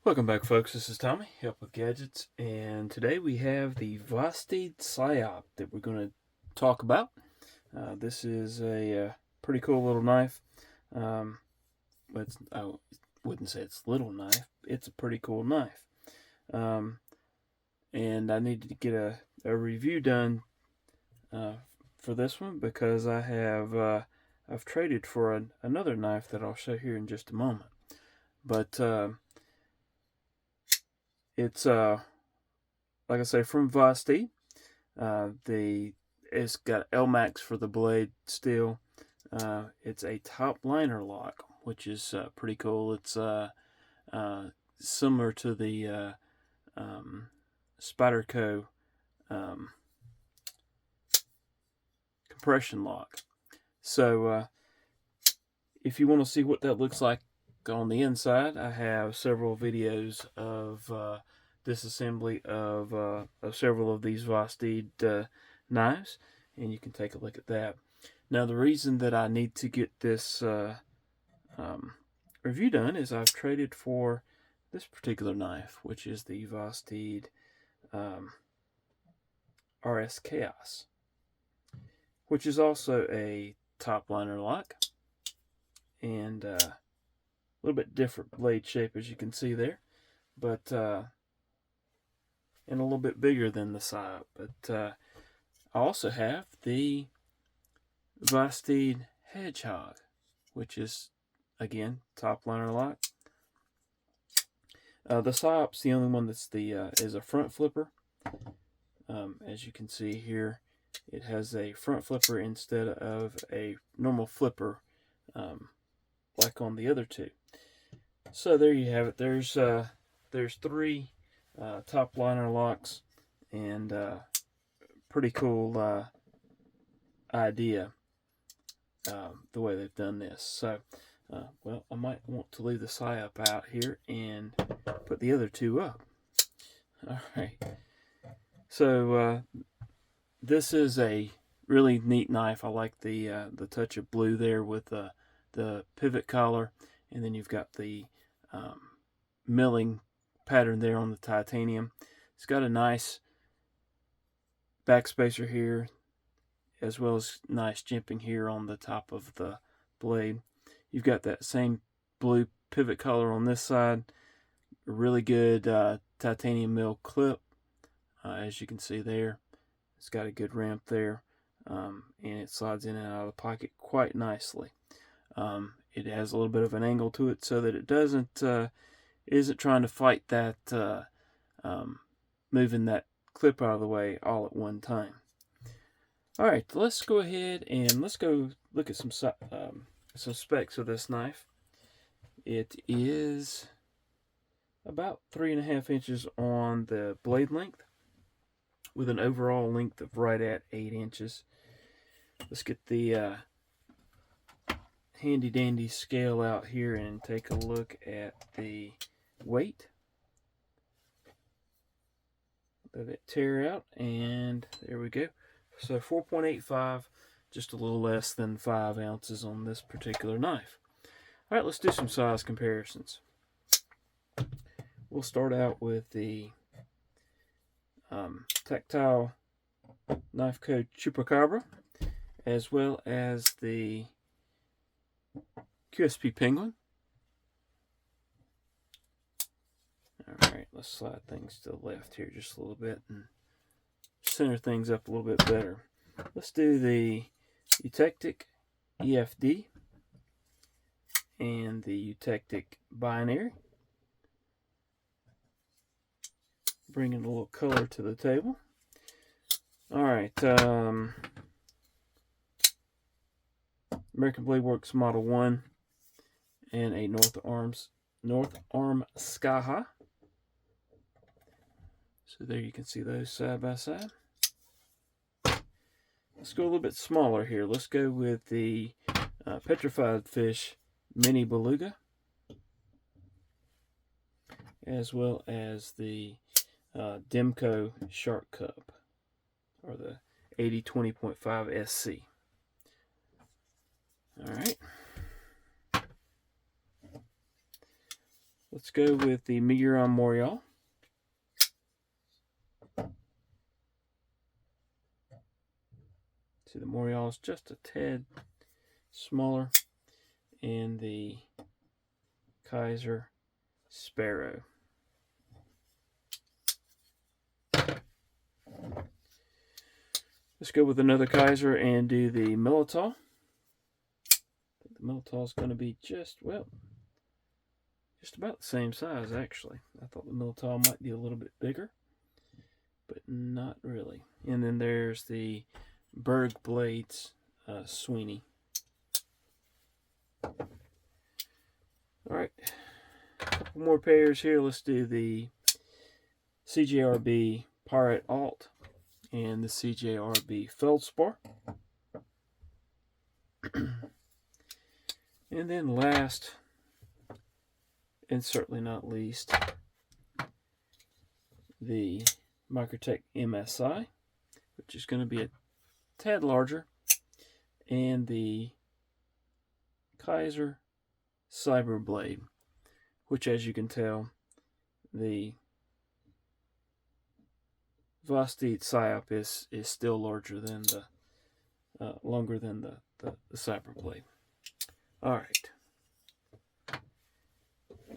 Welcome back, folks. This is Tommy, Help with Gadgets, and today we have the Psyop that we're going to talk about. This is a pretty cool little knife. But I wouldn't say it's a little knife. It's a pretty cool knife. And I needed to get a review done for this one because I have I've traded for another knife that I'll show here in just a moment. But it's like I say, from Vosti. It's got L-Max for the blade still. It's a top liner lock, which is pretty cool. It's similar to the Spyderco compression lock. So if you want to see what that looks like on the inside, I have several videos of disassembly of several of these Vosti knives, and you can take a look at that. Now, the reason that I need to get this review done is I've traded for this particular knife, which is the Vosti RS Chaos, which is also a top liner lock, and a little bit different blade shape, as you can see there, but and a little bit bigger than the Psyop. But I also have the Vosti Hedgehog, which is again top liner lock. The Psyop's the only one that's is a front flipper. As you can see here, it has a front flipper instead of a normal flipper, like on the other two. So there you have it. There's three top liner locks, and pretty cool idea the way they've done this. So well, I might want to leave the Psyop out here and put the other two up. All right. So this is a really neat knife. I like the touch of blue there with the pivot collar, and then you've got the milling pattern there on the titanium. It's got a nice backspacer here, as well as nice jimping here on the top of the blade. You've got that same blue pivot collar on this side. A really good titanium mill clip, as you can see there. It's got a good ramp there, and it slides in and out of the pocket quite nicely. It has a little bit of an angle to it so that it isn't trying to fight that moving that clip out of the way all at one time. All right, let's go ahead and let's go look at some specs of this knife. It is about 3.5 inches on the blade length, with an overall length of right at 8 inches. Let's get the handy dandy scale out here and take a look at the weight. Let it tear out, and there we go. So 4.85, just a little less than 5 ounces on this particular knife. All right, let's do some size comparisons. We'll start out with the Tactile Knife Co. Chupacabra, as well as the QSP Penguin. Alright, let's slide things to the left here just a little bit and center things up a little bit better. Let's do the Eutectic EFD and the Eutectic Binary. Bringing a little color to the table. Alright, American Blade Works Model 1 and a North Arm Sky High. So there you can see those side by side. Let's go a little bit smaller here. Let's go with the Petrified Fish Mini Beluga, as well as the Demco Shark Cub, or the 80-20.5 SC. Alright. Let's go with the Miguron Morial. See, the Morial is just a tad smaller, and the Kaiser Sparrow. Let's go with another Kaiser and do the Militol. I think the Militol is going to be just about the same size, actually. I thought the Militol might be a little bit bigger, but not really. And then there's the Berg Blades Sweeney. Alright, a couple more pairs here. Let's do the CJRB Pirate Alt and the CJRB Feldspar. And then last, and certainly not least, the Microtech MSI, which is going to be a tad larger, and the Kaiser Cyberblade, which, as you can tell, the Vosteed Psyop is still larger than longer than the Cyberblade. Alright.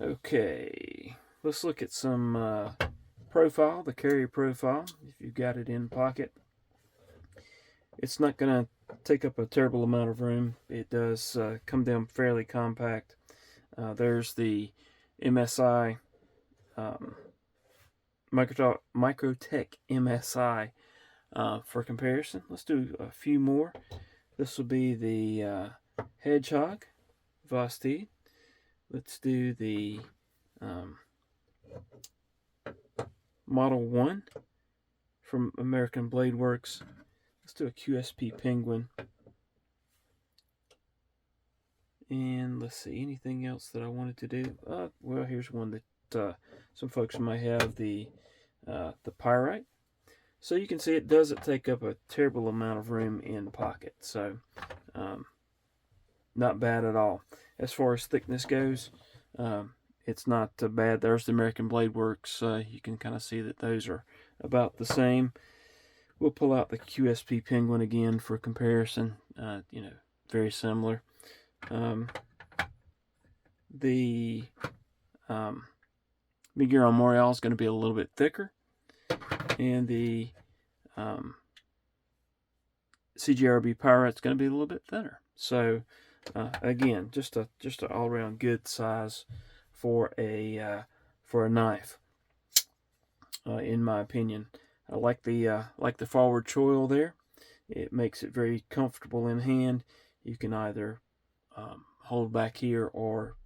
Okay. Let's look at some profile, the carry profile, if you've got it in pocket. It's not going to take up a terrible amount of room. It does come down fairly compact. There's the MSI, Microtech MSI for comparison. Let's do a few more. This will be the Hedgehog Vosteed. Let's do the Model 1 from American Blade Works. Let's do a QSP Penguin. And let's see, anything else that I wanted to do? Well, here's one that some folks might have, the Pyrite. So you can see it doesn't take up a terrible amount of room in the pocket. So not bad at all. As far as thickness goes, it's not bad. There's the American Blade Works. You can kind of see that those are about the same. We'll pull out the QSP Penguin again for comparison. You know, very similar. The Miguron Morial is going to be a little bit thicker, and the CJRB Pirate is going to be a little bit thinner. So again, just a all-around good size for a knife, in my opinion. I like the forward choil there. It makes it very comfortable in hand. You can either hold back here or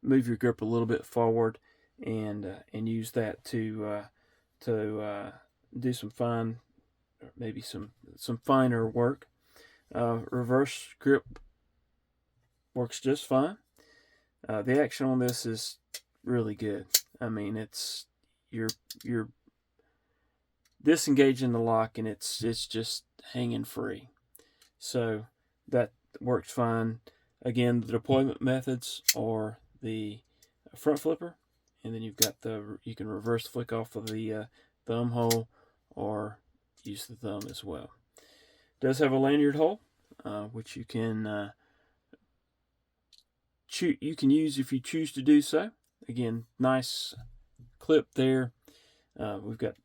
move your grip a little bit forward and use that to do some fine, maybe some finer work. Reverse grip works just fine. The action on this is really good. I mean, it's you're disengaging the lock and it's just hanging free. So that works fine. Again, the deployment methods are the front flipper, and then you've got you can reverse flick off of the thumb hole or use the thumb as well. It does have a lanyard hole, which you can use if you choose to do so. Again, nice clip there. We've got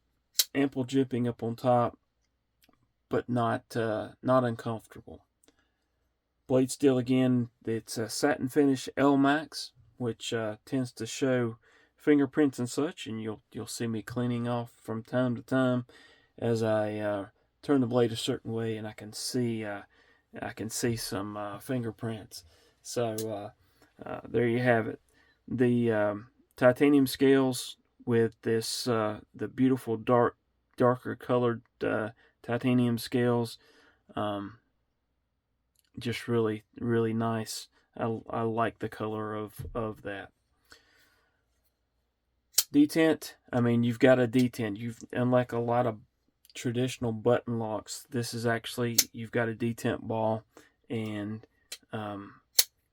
ample jimping up on top, but not uncomfortable. Blade steel, again, it's a satin finish L-Max, which tends to show fingerprints and such, and you'll see me cleaning off from time to time as I turn the blade a certain way, and I can see some fingerprints. So there you have it. The titanium scales with this the beautiful darker colored titanium scales, just really nice. I like the color of that. Detent, I mean, you've got a detent. Unlike a lot of traditional button locks, this is actually, you've got a detent ball, and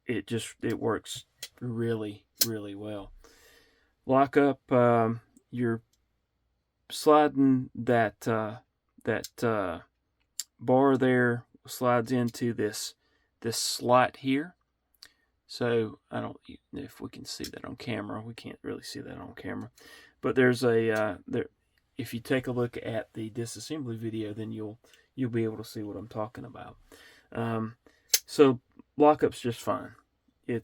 it works really, really well. Lock up, you're sliding that bar there slides into this slot here. So I don't know if we can see that on camera. We can't really see that on camera, but there's a there. If you take a look at the disassembly video, then you'll be able to see what I'm talking about. So lockup's just fine. I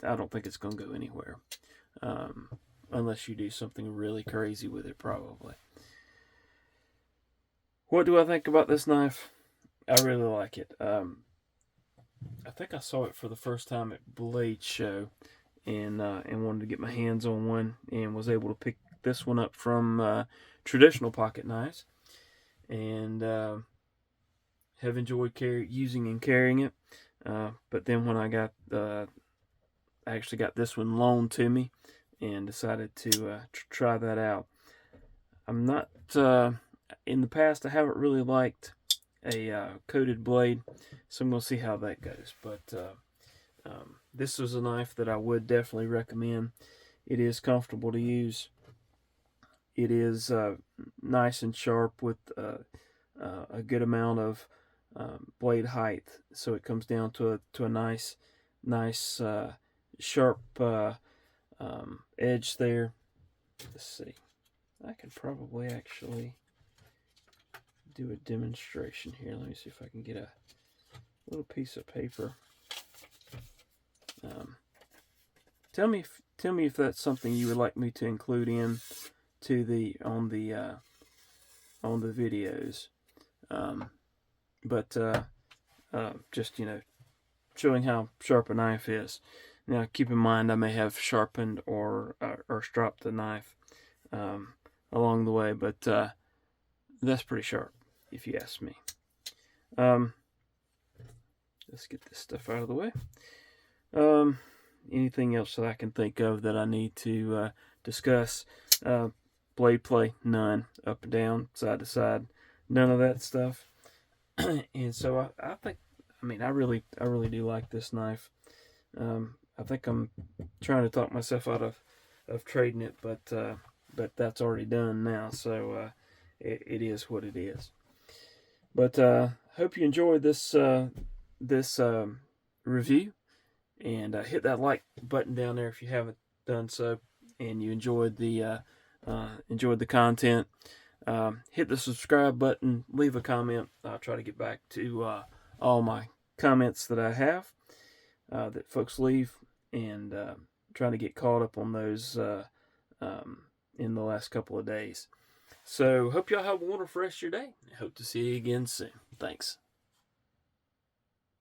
don't think it's going to go anywhere, unless you do something really crazy with it, probably. What do I think about this knife? I really like it. I think I saw it for the first time at Blade Show, and wanted to get my hands on one, and was able to pick this one up from Traditional Pocket Knives, and have enjoyed using and carrying it. But then when I actually got this one loaned to me, and decided to try that out. I'm not in the past. I haven't really liked a coated blade, so I'm going to see how that goes. But this was a knife that I would definitely recommend. It is comfortable to use. It is nice and sharp with a good amount of blade height, so it comes down to a nice sharp edge there. Let's see. I could probably actually do a demonstration here. Let me see if I can get a little piece of paper. Tell me if that's something you would like me to include on the videos. Just showing how sharp a knife is. Now keep in mind I may have sharpened or stropped the knife along the way, but that's pretty sharp if you ask me. Let's get this stuff out of the way. Anything else that I can think of that I need to discuss? Blade play, none. Up and down, side to side, none of that stuff. And so I really do like this knife. I think I'm trying to talk myself out of trading it, but that's already done now, so it is what it is. But hope you enjoyed this review, and hit that like button down there if you haven't done so, and you enjoyed the content. Hit the subscribe button, leave a comment. I'll try to get back to all my comments that I have that folks leave, and trying to get caught up on those in the last couple of days. So hope y'all have a wonderful rest of your day. Hope to see you again soon. Thanks.